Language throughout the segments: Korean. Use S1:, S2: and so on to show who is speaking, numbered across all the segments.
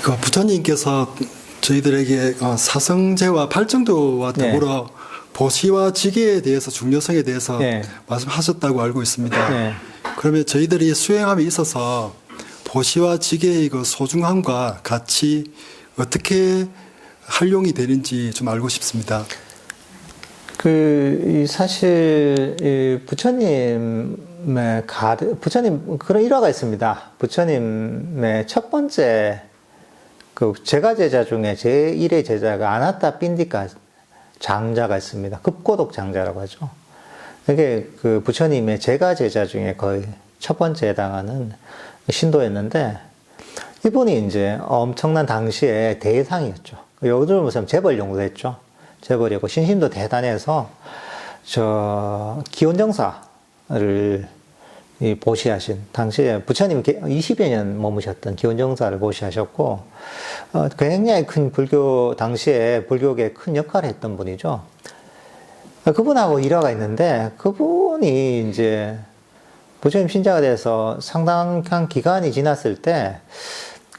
S1: 그 부처님께서 저희들에게 사성제와 팔정도와 더불어 보시와 지계에 대해서 중요성에 대해서 말씀하셨다고 알고 있습니다. 그러면 저희들이 수행함에 있어서 보시와 지계의 그 소중함과 같이 어떻게 활용이 되는지 좀 알고 싶습니다.
S2: 사실 부처님 그런 일화가 있습니다. 부처님의 첫 번째 제가 제자 중에 제1의 제자가 아나타 빈디카 장자가 있습니다. 급고독 장자라고 하죠. 이게 부처님의 제가 제자 중에 거의 첫 번째에 해당하는 신도였는데, 이분이 이제 엄청난 당시에 대상이었죠. 요즘 무슨 재벌 연구도 했죠. 재벌이고 신심도 대단해서 기원정사를 보시하신, 당시에 부처님 20여 년 머무셨던 기원정사를 보시하셨고, 굉장히 큰 당시에 불교계에 큰 역할을 했던 분이죠. 그분하고 일화가 있는데, 그분이 이제 부처님 신자가 돼서 상당한 기간이 지났을 때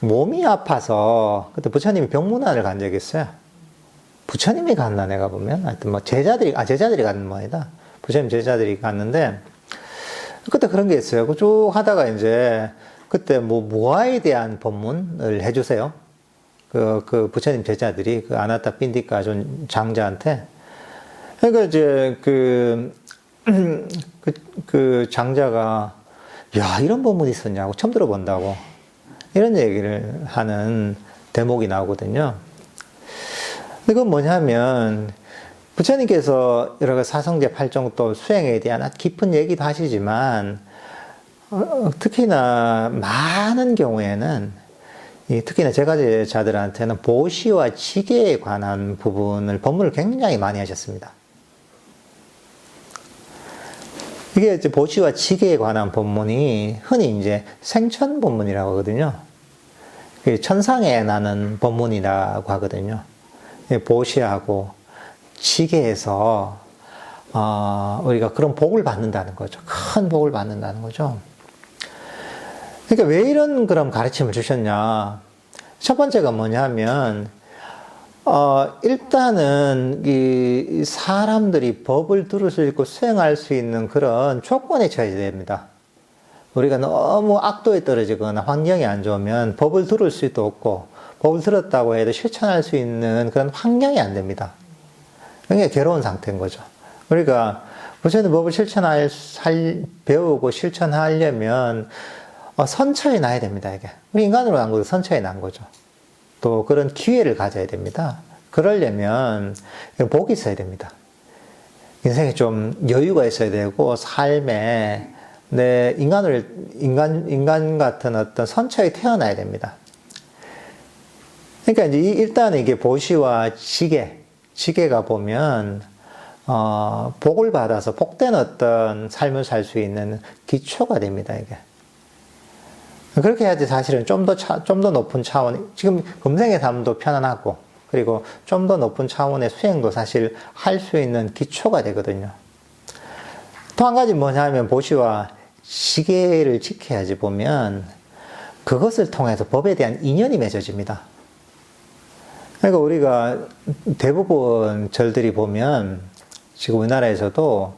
S2: 몸이 아파서, 그때 부처님이 병문안을 간 적이 있어요. 부처님이 갔나, 내가 보면. 하여튼 제자들이 갔는 모양이다. 부처님 제자들이 갔는데, 그때 그런 게 있어요. 쭉 하다가 이제, 그때 무아에 대한 법문을 해주세요. 부처님 제자들이, 아나타 빈디카 장자한테. 그러니까 이제, 장자가, 야, 이런 법문이 있었냐고, 처음 들어본다고. 이런 얘기를 하는 대목이 나오거든요. 이건 뭐냐면, 부처님께서 여러 가지 사성제 팔정도 수행에 대한 깊은 얘기도 하시지만, 특히나 많은 경우에는, 특히나 제가 제자들한테는 보시와 지계에 관한 법문을 굉장히 많이 하셨습니다. 이게 이제 보시와 지계에 관한 법문이 흔히 이제 생천 법문이라고 하거든요. 천상에 나는 법문이라고 하거든요. 보시하고 지계에서 우리가 그런 복을 받는다는 거죠. 큰 복을 받는다는 거죠. 그러니까 왜 이런 그런 가르침을 주셨냐? 첫 번째가 뭐냐면, 일단은 이 사람들이 법을 들을 수 있고 수행할 수 있는 그런 조건에 처해야 됩니다. 우리가 너무 악도에 떨어지거나 환경이 안 좋으면 법을 들을 수도 없고, 법을 들었다고 해도 실천할 수 있는 그런 환경이 안 됩니다. 굉장히 괴로운 상태인 거죠. 우리가 부처님 법을 배우고 실천하려면 선처에 나야 됩니다, 이게. 우리 인간으로 난 거도 선처에 난 거죠. 또 그런 기회를 가져야 됩니다. 그러려면 복이 있어야 됩니다. 인생에 좀 여유가 있어야 되고, 삶에 인간 같은 어떤 선처에 태어나야 됩니다. 그러니까 이제 일단 이게 보시와 지계가 보면, 복을 받아서 복된 어떤 삶을 살 수 있는 기초가 됩니다, 이게. 그렇게 해야지 사실은 좀 더 높은 차원, 지금 금생의 삶도 편안하고, 그리고 좀 더 높은 차원의 수행도 사실 할 수 있는 기초가 되거든요. 또 한 가지 뭐냐면, 보시와 지계를 지켜야지 보면, 그것을 통해서 법에 대한 인연이 맺어집니다. 그러니까 우리가 대부분 절들이 보면, 지금 우리나라에서도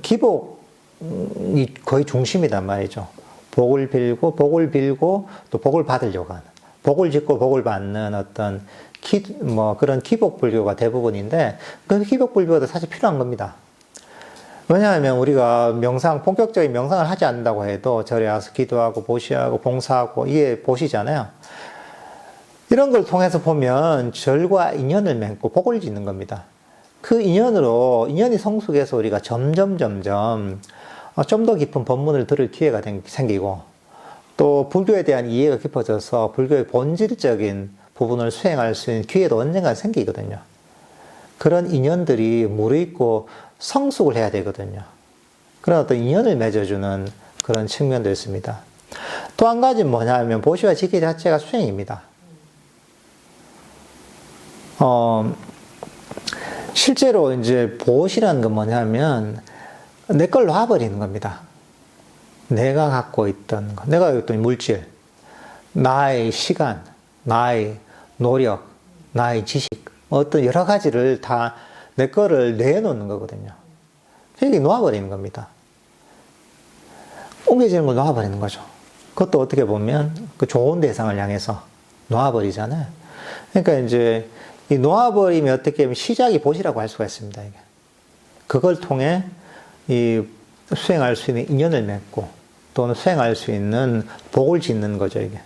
S2: 기복이 거의 중심이란 말이죠. 복을 빌고 또 복을 받으려고 하는, 복을 짓고 복을 받는 어떤 그런 기복 불교가 대부분인데, 그 기복 불교도 사실 필요한 겁니다. 왜냐하면 우리가 본격적인 명상을 하지 않는다고 해도 절에 와서 기도하고 보시하고 봉사하고, 이게 보시잖아요. 이런 걸 통해서 보면 절과 인연을 맺고 복을 짓는 겁니다. 그 인연이 성숙해서 우리가 점점 좀 더 깊은 법문을 들을 기회가 생기고, 또 불교에 대한 이해가 깊어져서 불교의 본질적인 부분을 수행할 수 있는 기회도 언젠가 생기거든요. 그런 인연들이 무르익고 성숙을 해야 되거든요. 그런 어떤 인연을 맺어주는 그런 측면도 있습니다. 또 한 가지는 뭐냐면, 보시와 지계 자체가 수행입니다. 실제로 이제 보시라는 건 뭐냐면, 내 걸 놔버리는 겁니다. 내가 갖고 있던 것, 내가 갖고 있던 물질, 나의 시간, 나의 노력, 나의 지식, 어떤 여러 가지를 다 내 거를 내놓는 거거든요. 이게 놓아버리는 겁니다. 옮겨지는 걸 놓아버리는 거죠. 그것도 어떻게 보면 그 좋은 대상을 향해서 놓아버리잖아요. 그러니까 이제 이 놓아버리면 어떻게 보면 시작이 보시라고 할 수가 있습니다. 이게. 그걸 통해 이 수행할 수 있는 인연을 맺고 또는 수행할 수 있는 복을 짓는 거죠, 이게.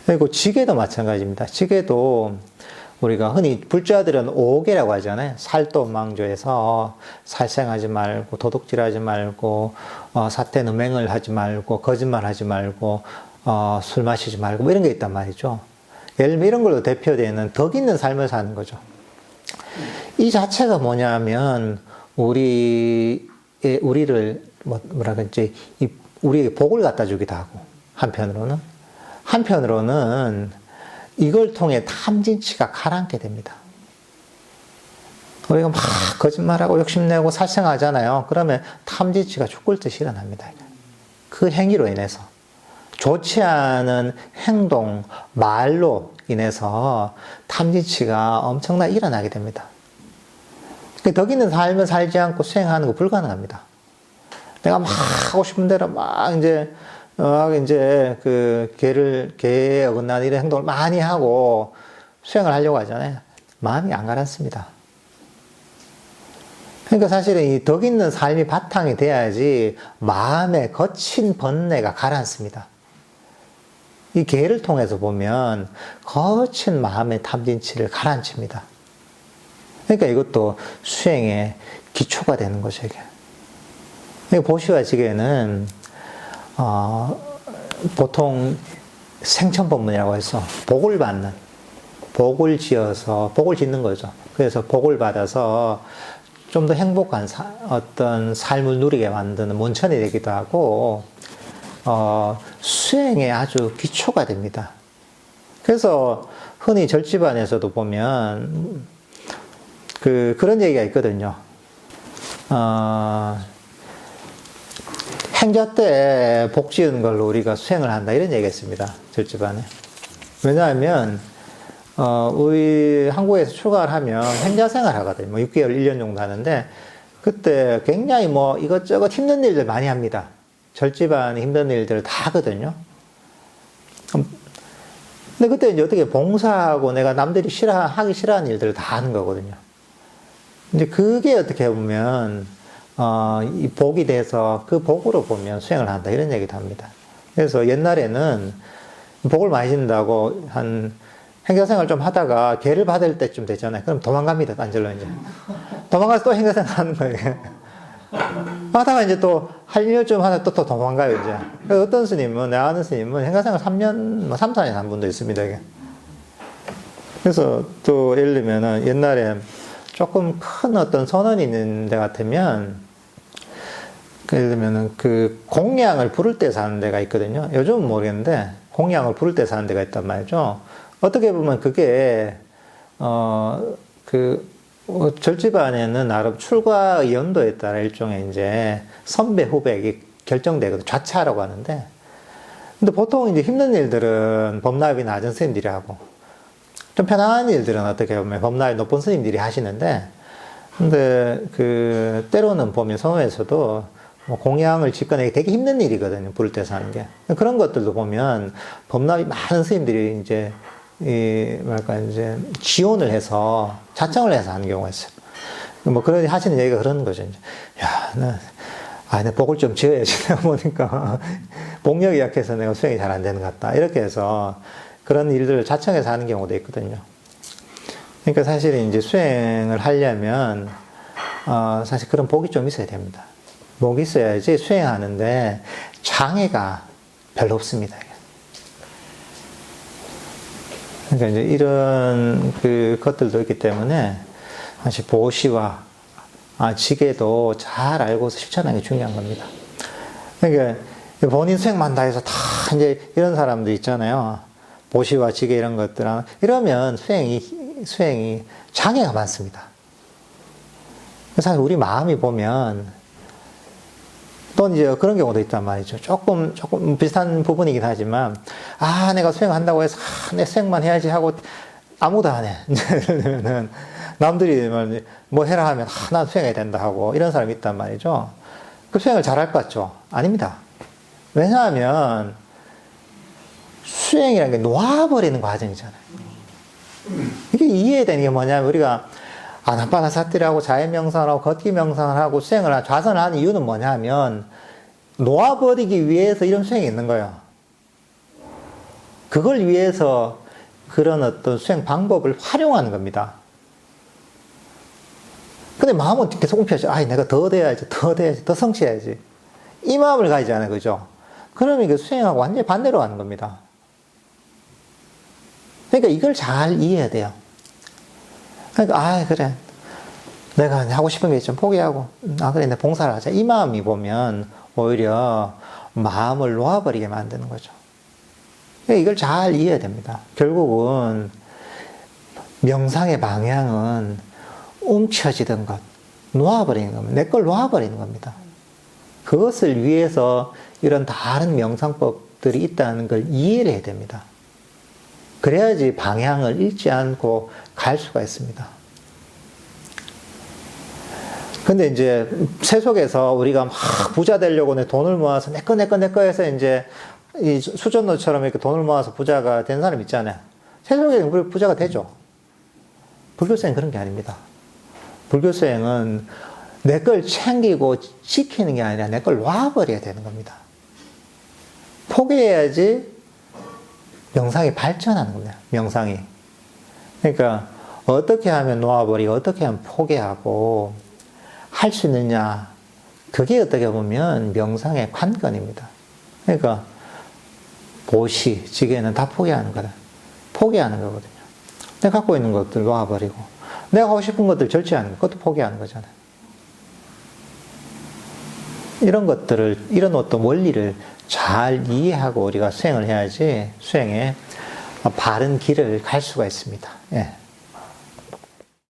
S2: 그리고 지게도 마찬가지입니다. 지게도 우리가 흔히 불자들은 오계라고 하잖아요. 살도망조에서 살생하지 말고 도둑질하지 말고 사태는맹을 하지 말고 거짓말하지 말고 술 마시지 말고 뭐 이런 게 있단 말이죠. 예를 들면 이런 걸로 대표되는 덕 있는 삶을 사는 거죠. 이 자체가 뭐냐면 우리를 뭐라 그러지 우리에게 복을 갖다 주기도 하고 한편으로는 이걸 통해 탐진치가 가라앉게 됩니다. 우리가 막 거짓말하고 욕심내고 살생하잖아요. 그러면 탐진치가 죽을 듯이 일어납니다. 그 행위로 인해서 좋지 않은 행동, 말로 인해서 탐진치가 엄청나게 일어나게 됩니다. 덕 있는 삶을 살지 않고 수행하는 거 불가능합니다. 내가 막 하고 싶은 대로 막 이제 계에 어긋나는 이런 행동을 많이 하고 수행을 하려고 하잖아요. 마음이 안 가라앉습니다. 그러니까 사실은 이 덕 있는 삶이 바탕이 돼야지 마음의 거친 번뇌가 가라앉습니다. 이 계를 통해서 보면 거친 마음의 탐진치를 가라앉힙니다. 그러니까 이것도 수행의 기초가 되는 거죠, 이게. 보시와 지게는 보통 생천법문이라고 해서 복을 받는, 복을 지어서 복을 짓는 거죠. 그래서 복을 받아서 좀 더 행복한 어떤 삶을 누리게 만드는 문천이 되기도 하고 수행의 아주 기초가 됩니다. 그래서 흔히 절집안에서도 보면 그런 얘기가 있거든요. 행자 때 복 지은 걸로 우리가 수행을 한다 이런 얘기가 있습니다. 절집안에. 왜냐하면 우리 한국에서 출가를 하면 행자 생활 하거든요. 뭐 6개월, 1년 정도 하는데 그때 굉장히 뭐 이것저것 힘든 일들 많이 합니다. 절집안에 힘든 일들을 다 하거든요. 근데 그때 이제 어떻게 봉사하고 내가 남들이 하기 싫어하는 일들을 다 하는 거거든요. 근데 그게 어떻게 보면 이 복이 돼서 그 복으로 보면 수행을 한다 이런 얘기도 합니다. 그래서 옛날에는 복을 많이 준다고 한 행사생활 좀 하다가 계를 받을 때쯤 되잖아요. 그럼 도망갑니다. 딴절로 이제 도망가서 또 행사생활 하는 거예요. 하다가 이제 또 할 일쯤 하다 또 도망가요 이제. 그래서 어떤 스님은 내가 아는 스님은 행사생활 3년, 3, 4년 한 분도 있습니다. 이게. 그래서 또 예를 들면은 옛날에 조금 큰 어떤 선언이 있는 데 같으면 예를 들면은 그 공양을 부를 때 사는 데가 있거든요. 요즘은 모르겠는데 공양을 부를 때 사는 데가 있단 말이죠. 어떻게 보면 그게 절집안에는 나름 출가 연도에 따라 일종의 이제 선배 후배가 결정되거든요. 좌차라고 하는데, 근데 보통 이제 힘든 일들은 법납이 낮은 스님들이 하고, 좀 편안한 일들은 어떻게 보면 법납이 높은 스님들이 하시는데, 근데 때로는 보면 성호에서도 뭐 공양을 짓거나 되게 힘든 일이거든요. 부를 때 사는 게. 그런 것들도 보면 법납이 많은 스님들이 이제 이제 지원을 해서 자청을 해서 하는 경우가 있어요. 뭐 그런 하시는 얘기가 그런 거죠. 이제. 내 복을 좀 지어야지. 내가 보니까 복력이 약해서 내가 수행이 잘 안 되는 것 같다. 이렇게 해서 그런 일들을 자청해서 하는 경우도 있거든요. 그러니까 사실 이제 수행을 하려면 사실 그런 복이 좀 있어야 됩니다. 복이 있어야지 수행하는데 장애가 별로 없습니다. 그러니까 이제 이런 것들도 있기 때문에 사실 보시와 지게도 잘 알고서 실천하는 게 중요한 겁니다. 그러니까 본인 수행만 다 해서 다 이제 이런 사람들 있잖아요. 보시와 지게 이런 것들은 이러면 수행이 장애가 많습니다. 사실 우리 마음이 보면 또 이제 그런 경우도 있단 말이죠. 조금 비슷한 부분이긴 하지만, 내가 수행한다고 해서, 내 수행만 해야지 하고, 아무도 안 해. 그러면은, 남들이 뭐 해라 하면, 난 수행해야 된다 하고, 이런 사람이 있단 말이죠. 그 수행을 잘할 것 같죠? 아닙니다. 왜냐하면, 수행이라는 게 놓아버리는 과정이잖아요. 이게 이해되는 게 뭐냐면, 우리가, 아나파나사티를 자해명상하고 걷기명상을 하고 수행을 좌선을 하는 이유는 뭐냐면 놓아버리기 위해서 이런 수행이 있는 거예요. 그걸 위해서 그런 어떤 수행 방법을 활용하는 겁니다. 근데 마음은 계속 움켜쥐죠. 내가 더 돼야지, 더 성취해야지. 이 마음을 가지잖아요. 그죠? 그러면 이게 수행하고 완전히 반대로 가는 겁니다. 그러니까 이걸 잘 이해해야 돼요. 그러니까, 그래. 내가 하고 싶은 게 있으면 포기하고, 그래, 내 봉사를 하자. 이 마음이 보면 오히려 마음을 놓아버리게 만드는 거죠. 그러니까 이걸 잘 이해해야 됩니다. 결국은 명상의 방향은 움켜쥐던 것, 놓아버리는 겁니다. 내 걸 놓아버리는 겁니다. 그것을 위해서 이런 다른 명상법들이 있다는 걸 이해를 해야 됩니다. 그래야지 방향을 잃지 않고 갈 수가 있습니다. 근데 이제 세속에서 우리가 막 부자 되려고 돈을 모아서 내 거 해서 이제 이 수전노처럼 이렇게 돈을 모아서 부자가 된 사람 있잖아요. 세속에는 우리 부자가 되죠. 불교수행은 그런 게 아닙니다. 불교수행은 내 걸 챙기고 지키는 게 아니라 내 걸 놔버려야 되는 겁니다. 포기해야지 명상이 발전하는 겁니다. 명상이. 그러니까 어떻게 하면 놓아버리고 어떻게 하면 포기하고 할 수 있느냐. 그게 어떻게 보면 명상의 관건입니다. 그러니까 보시, 지게는 다 포기하는 거다. 포기하는 거거든요. 내가 갖고 있는 것들 놓아버리고 내가 하고 싶은 것들 절제하는 것, 그것도 포기하는 거잖아요. 이런 것들을, 이런 어떤 원리를 잘 이해하고 우리가 수행을 해야지 수행에 바른 길을 갈 수가 있습니다. 예.